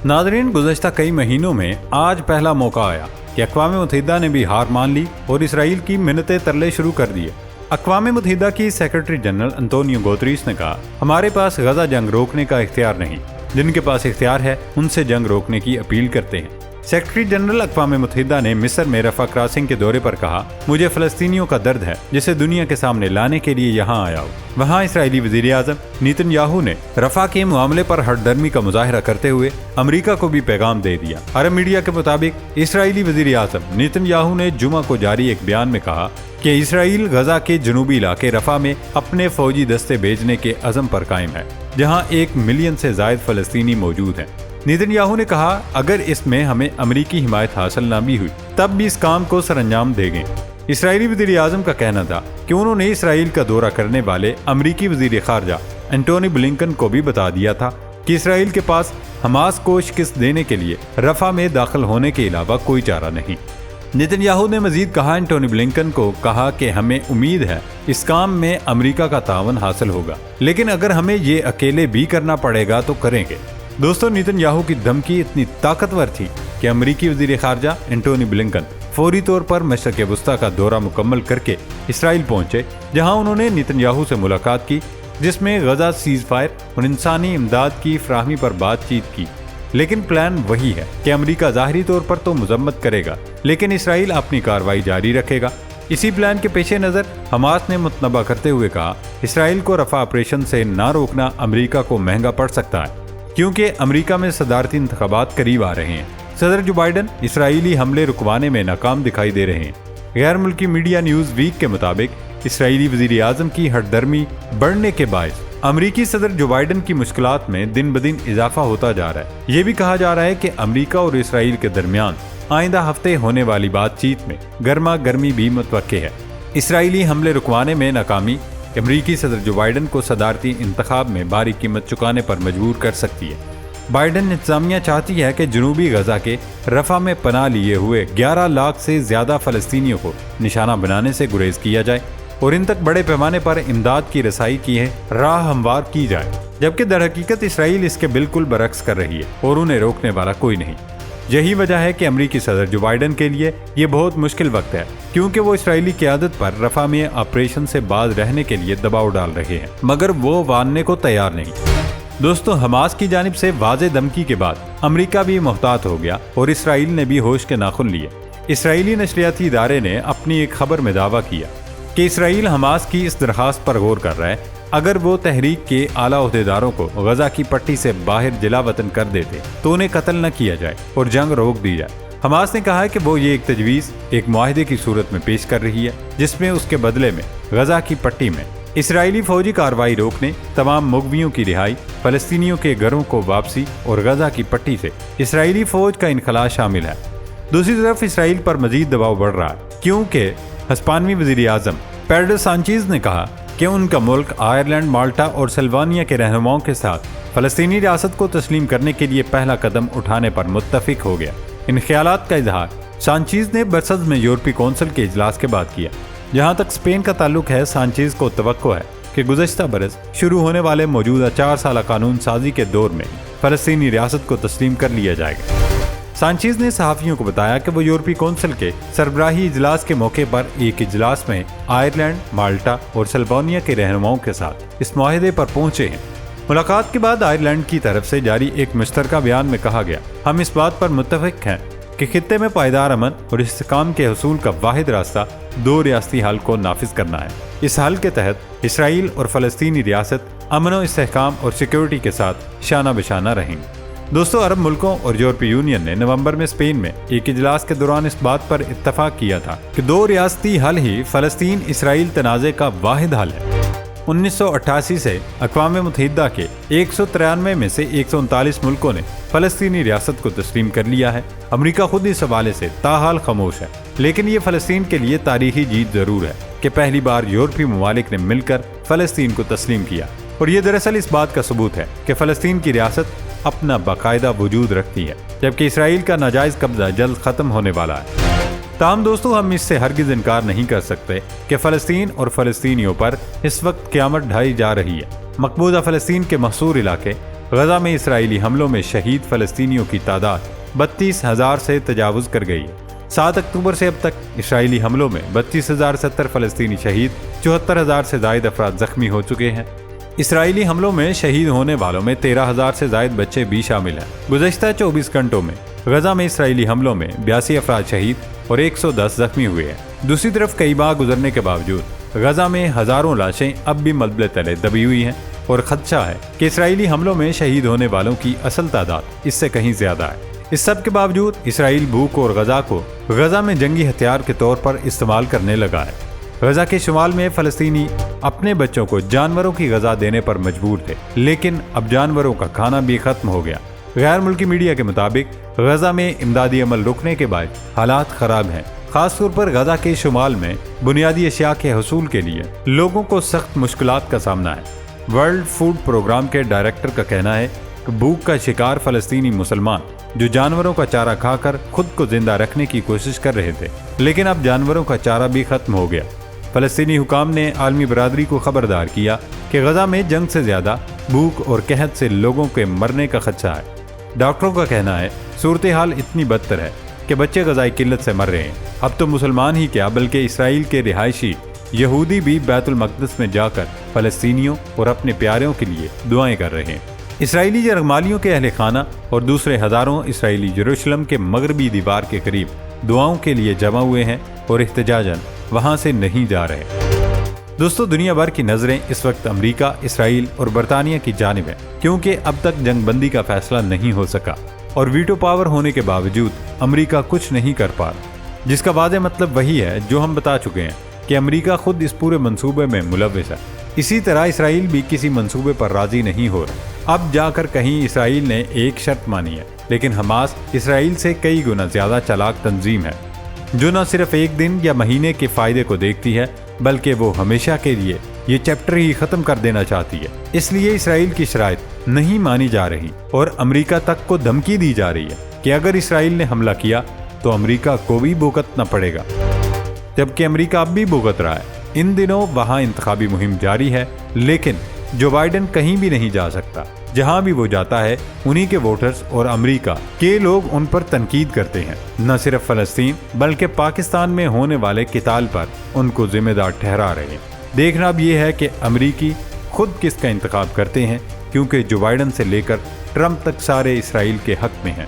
ناظرین، گزشتہ کئی مہینوں میں آج پہلا موقع آیا کہ اقوام متحدہ نے بھی ہار مان لی اور اسرائیل کی منتیں ترلے شروع کر دیے۔ اقوام متحدہ کی سیکرٹری جنرل انتونیو گوتریس نے کہا، ہمارے پاس غزہ جنگ روکنے کا اختیار نہیں، جن کے پاس اختیار ہے ان سے جنگ روکنے کی اپیل کرتے ہیں۔ سیکرٹری جنرل اقوام متحدہ نے مصر میں رفح کراسنگ کے دورے پر کہا، مجھے فلسطینیوں کا درد ہے جسے دنیا کے سامنے لانے کے لیے یہاں آیا ہوں۔ وہاں اسرائیلی وزیر اعظم نیتن یاہو نے رفح کے معاملے پر ہٹ درمی کا مظاہرہ کرتے ہوئے امریکہ کو بھی پیغام دے دیا۔ عرب میڈیا کے مطابق اسرائیلی وزیر اعظم نیتن یاہو نے جمعہ کو جاری ایک بیان میں کہا کہ اسرائیل غزہ کے جنوبی علاقے رفح میں اپنے فوجی دستے بھیجنے کے عزم پر قائم ہے، جہاں 1 ملین سے زائد فلسطینی موجود ہیں۔ نیتن یاہو نے کہا، اگر اس میں ہمیں امریکی حمایت حاصل نہ بھی ہوئی تب بھی اس کام کو سر انجام دیں گے۔ اسرائیلی وزیر اعظم کا کہنا تھا کہ انہوں نے اسرائیل کا دورہ کرنے والے امریکی وزیر خارجہ اینٹونی بلنکن کو بھی بتا دیا تھا کہ اسرائیل کے پاس حماس کو شکست دینے کے لیے رفح میں داخل ہونے کے علاوہ کوئی چارہ نہیں۔ نیتن یاہو نے مزید کہا، اینٹونی بلنکن کو کہا کہ ہمیں امید ہے اس کام میں امریکہ کا تعاون حاصل ہوگا، لیکن اگر ہمیں یہ اکیلے بھی کرنا پڑے گا تو کریں گے۔ دوستو، نیتن یاہو کی دھمکی اتنی طاقتور تھی کہ امریکی وزیر خارجہ اینٹونی بلنکن فوری طور پر مشرق وسطیٰ کا دورہ مکمل کر کے اسرائیل پہنچے، جہاں انہوں نے نیتن یاہو سے ملاقات کی، جس میں غزہ سیز فائر اور انسانی امداد کی فراہمی پر بات چیت کی۔ لیکن پلان وہی ہے کہ امریکہ ظاہری طور پر تو مذمت کرے گا، لیکن اسرائیل اپنی کارروائی جاری رکھے گا۔ اسی پلان کے پیش نظر حماس نے متنبہ کرتے ہوئے کہا، اسرائیل کو رفح آپریشن سے نہ روکنا امریکہ کو مہنگا پڑ سکتا ہے، کیونکہ امریکہ میں صدارتی انتخابات قریب آ رہے ہیں۔ صدر جو بائیڈن اسرائیلی حملے رکوانے میں ناکام دکھائی دے رہے ہیں۔ غیر ملکی میڈیا نیوز ویک کے مطابق اسرائیلی وزیر اعظم کی ہٹ درمی بڑھنے کے باعث امریکی صدر جو بائیڈن کی مشکلات میں دن بدن اضافہ ہوتا جا رہا ہے۔ یہ بھی کہا جا رہا ہے کہ امریکہ اور اسرائیل کے درمیان آئندہ ہفتے ہونے والی بات چیت میں گرما گرمی بھی متوقع ہے۔ اسرائیلی حملے رکوانے میں ناکامی امریکی صدر جو بائیڈن کو صدارتی انتخاب میں بھاری قیمت چکانے پر مجبور کر سکتی ہے۔ بائیڈن انتظامیہ چاہتی ہے کہ جنوبی غزہ کے رفح میں پناہ لیے ہوئے 11 لاکھ سے زیادہ فلسطینیوں کو نشانہ بنانے سے گریز کیا جائے اور ان تک بڑے پیمانے پر امداد کی رسائی کی راہ ہموار کی جائے، جبکہ در حقیقت اسرائیل اس کے بالکل برعکس کر رہی ہے اور انہیں روکنے والا کوئی نہیں۔ یہی وجہ ہے کہ امریکی صدر جو بائیڈن کے لیے یہ بہت مشکل وقت ہے، کیونکہ وہ اسرائیلی قیادت پر رفح میں آپریشن سے باز رہنے کے لیے دباؤ ڈال رہے ہیں، مگر وہ ماننے کو تیار نہیں۔ دوستو، حماس کی جانب سے واضح دھمکی کے بعد امریکہ بھی محتاط ہو گیا اور اسرائیل نے بھی ہوش کے ناخن لیے۔ اسرائیلی نشریاتی ادارے نے اپنی ایک خبر میں دعویٰ کیا کہ اسرائیل حماس کی اس درخواست پر غور کر رہا ہے، اگر وہ تحریک کے اعلیٰ عہدیداروں کو غزہ کی پٹی سے باہر جلا وطن کر دیتے تو انہیں قتل نہ کیا جائے اور جنگ روک دی جائے۔ حماس نے کہا ہے کہ وہ یہ ایک تجویز ایک معاہدے کی صورت میں پیش کر رہی ہے، جس میں اس کے بدلے میں غزہ کی پٹی میں اسرائیلی فوجی کارروائی روکنے، تمام مغویوں کی رہائی، فلسطینیوں کے گھروں کو واپسی اور غزہ کی پٹی سے اسرائیلی فوج کا انخلاء شامل ہے۔ دوسری طرف اسرائیل پر مزید دباؤ بڑھ رہا ہے، کیونکہ ہسپانوی وزیر اعظم پیڈرو سانچیز نے کہا کہ ان کا ملک آئرلینڈ، مالٹا اور سلوانیا کے رہنماؤں کے ساتھ فلسطینی ریاست کو تسلیم کرنے کے لیے پہلا قدم اٹھانے پر متفق ہو گیا۔ ان خیالات کا اظہار سانچیز نے برسلز میں یورپی کونسل کے اجلاس کے بعد کیا۔ جہاں تک اسپین کا تعلق ہے، سانچیز کو توقع ہے کہ گزشتہ برس شروع ہونے والے موجودہ 4 سالہ قانون سازی کے دور میں فلسطینی ریاست کو تسلیم کر لیا جائے گا۔ سانچیز نے صحافیوں کو بتایا کہ وہ یورپی کونسل کے سربراہی اجلاس کے موقع پر ایک اجلاس میں آئرلینڈ، مالٹا اور سلوانیا کے رہنماؤں کے ساتھ اس معاہدے پر پہنچے ہیں۔ ملاقات کے بعد آئرلینڈ کی طرف سے جاری ایک مشترکہ بیان میں کہا گیا، ہم اس بات پر متفق ہیں کہ خطے میں پائیدار امن اور استحکام کے حصول کا واحد راستہ 2 ریاستی حل کو نافذ کرنا ہے۔ اس حل کے تحت اسرائیل اور فلسطینی ریاست امن و استحکام اور سیکیورٹی کے ساتھ شانہ بشانہ رہیں گے۔ دوستو، عرب ملکوں اور یورپی یونین نے نومبر میں اسپین میں ایک اجلاس کے دوران اس بات پر اتفاق کیا تھا کہ 2 ریاستی حل ہی فلسطین اسرائیل تنازع کا واحد حل ہے۔ 1988 سے اقوام متحدہ کے 193 میں سے 139 ملکوں نے فلسطینی ریاست کو تسلیم کر لیا ہے۔ امریکہ خود اس حوالے سے تاحال خاموش ہے، لیکن یہ فلسطین کے لیے تاریخی جیت ضرور ہے کہ پہلی بار یورپی ممالک نے مل کر فلسطین کو تسلیم کیا، اور یہ دراصل اس بات کا ثبوت ہے کہ فلسطین کی ریاست اپنا باقاعدہ وجود رکھتی ہے، جبکہ اسرائیل کا ناجائز قبضہ جلد ختم ہونے والا ہے۔ تاہم دوستو، ہم اس سے ہرگز انکار نہیں کر سکتے کہ فلسطین اور فلسطینیوں پر اس وقت قیامت ڈھائی جا رہی ہے۔ مقبوضہ فلسطین کے محصور علاقے غزہ میں اسرائیلی حملوں میں شہید فلسطینیوں کی تعداد 32,000 سے تجاوز کر گئی ہے۔ 7 اکتوبر سے اب تک اسرائیلی حملوں میں 32,070 فلسطینی شہید، 74,000 سے زائد افراد زخمی ہو چکے ہیں۔ اسرائیلی حملوں میں شہید ہونے والوں میں 13,000 سے زائد بچے بھی شامل ہیں۔ گزشتہ 24 گھنٹوں میں غزہ میں اسرائیلی حملوں میں 82 افراد شہید اور 110 زخمی ہوئے ہیں۔ دوسری طرف کئی ماہ گزرنے کے باوجود غزہ میں ہزاروں لاشیں اب بھی ملبے تلے دبی ہوئی ہیں اور خدشہ ہے کہ اسرائیلی حملوں میں شہید ہونے والوں کی اصل تعداد اس سے کہیں زیادہ ہے۔ اس سب کے باوجود اسرائیل بھوک اور غزہ کو غزہ میں جنگی ہتھیار کے طور پر استعمال کرنے لگا ہے۔ غزہ کے شمال میں فلسطینی اپنے بچوں کو جانوروں کی غذا دینے پر مجبور تھے، لیکن اب جانوروں کا کھانا بھی ختم ہو گیا۔ غیر ملکی میڈیا کے مطابق غزہ میں امدادی عمل رکنے کے بعد حالات خراب ہیں۔ خاص طور پر غزہ کے شمال میں بنیادی اشیاء کے حصول کے لیے لوگوں کو سخت مشکلات کا سامنا ہے۔ ورلڈ فوڈ پروگرام کے ڈائریکٹر کا کہنا ہے کہ بھوک کا شکار فلسطینی مسلمان جو جانوروں کا چارہ کھا کر خود کو زندہ رکھنے کی کوشش کر رہے تھے، لیکن اب جانوروں کا چارہ بھی ختم ہو گیا۔ فلسطینی حکام نے عالمی برادری کو خبردار کیا کہ غزہ میں جنگ سے زیادہ بھوک اور قحط سے لوگوں کے مرنے کا خدشہ ہے۔ ڈاکٹروں کا کہنا ہے صورتحال اتنی بدتر ہے کہ بچے غذائی قلت سے مر رہے ہیں۔ اب تو مسلمان ہی کیا بلکہ اسرائیل کے رہائشی یہودی بھی بیت المقدس میں جا کر فلسطینیوں اور اپنے پیاروں کے لیے دعائیں کر رہے ہیں۔ اسرائیلی یرغمالیوں کے اہل خانہ اور دوسرے ہزاروں اسرائیلی یروشلم کے مغربی دیوار کے قریب دعاؤں کے لیے جمع ہوئے ہیں اور احتجاجاً وہاں سے نہیں جا رہے۔ دوستو، دنیا بھر کی نظریں اس وقت امریکہ، اسرائیل اور برطانیہ کی جانب ہیں، کیونکہ اب تک جنگ بندی کا فیصلہ نہیں ہو سکا اور ویٹو پاور ہونے کے باوجود امریکہ کچھ نہیں کر پا رہا، جس کا واضح مطلب وہی ہے جو ہم بتا چکے ہیں کہ امریکہ خود اس پورے منصوبے میں ملوث ہے۔ اسی طرح اسرائیل بھی کسی منصوبے پر راضی نہیں ہو رہا۔ اب جا کر کہیں اسرائیل نے ایک شرط مانی ہے، لیکن حماس اسرائیل سے کئی گنا زیادہ چالاک تنظیم ہے، جو نہ صرف ایک دن یا مہینے کے فائدے کو دیکھتی ہے بلکہ وہ ہمیشہ کے لیے یہ چیپٹر ہی ختم کر دینا چاہتی ہے۔ اس لیے اسرائیل کی شرائط نہیں مانی جا رہی اور امریکہ تک کو دھمکی دی جا رہی ہے کہ اگر اسرائیل نے حملہ کیا تو امریکہ کو بھی بھگتنا پڑے گا، جبکہ امریکہ اب بھی بھگت رہا ہے۔ ان دنوں وہاں انتخابی مہم جاری ہے، لیکن جو بائیڈن کہیں بھی نہیں جا سکتا۔ جہاں بھی وہ جاتا ہے انہی کے ووٹرز اور امریکہ کے لوگ ان پر تنقید کرتے ہیں۔ نہ صرف فلسطین بلکہ پاکستان میں ہونے والے قتال پر ان کو ذمہ دار ٹھہرا رہے ہیں۔ دیکھنا اب یہ ہے کہ امریکی خود کس کا انتخاب کرتے ہیں، کیونکہ جو بائیڈن سے لے کر ٹرمپ تک سارے اسرائیل کے حق میں ہیں۔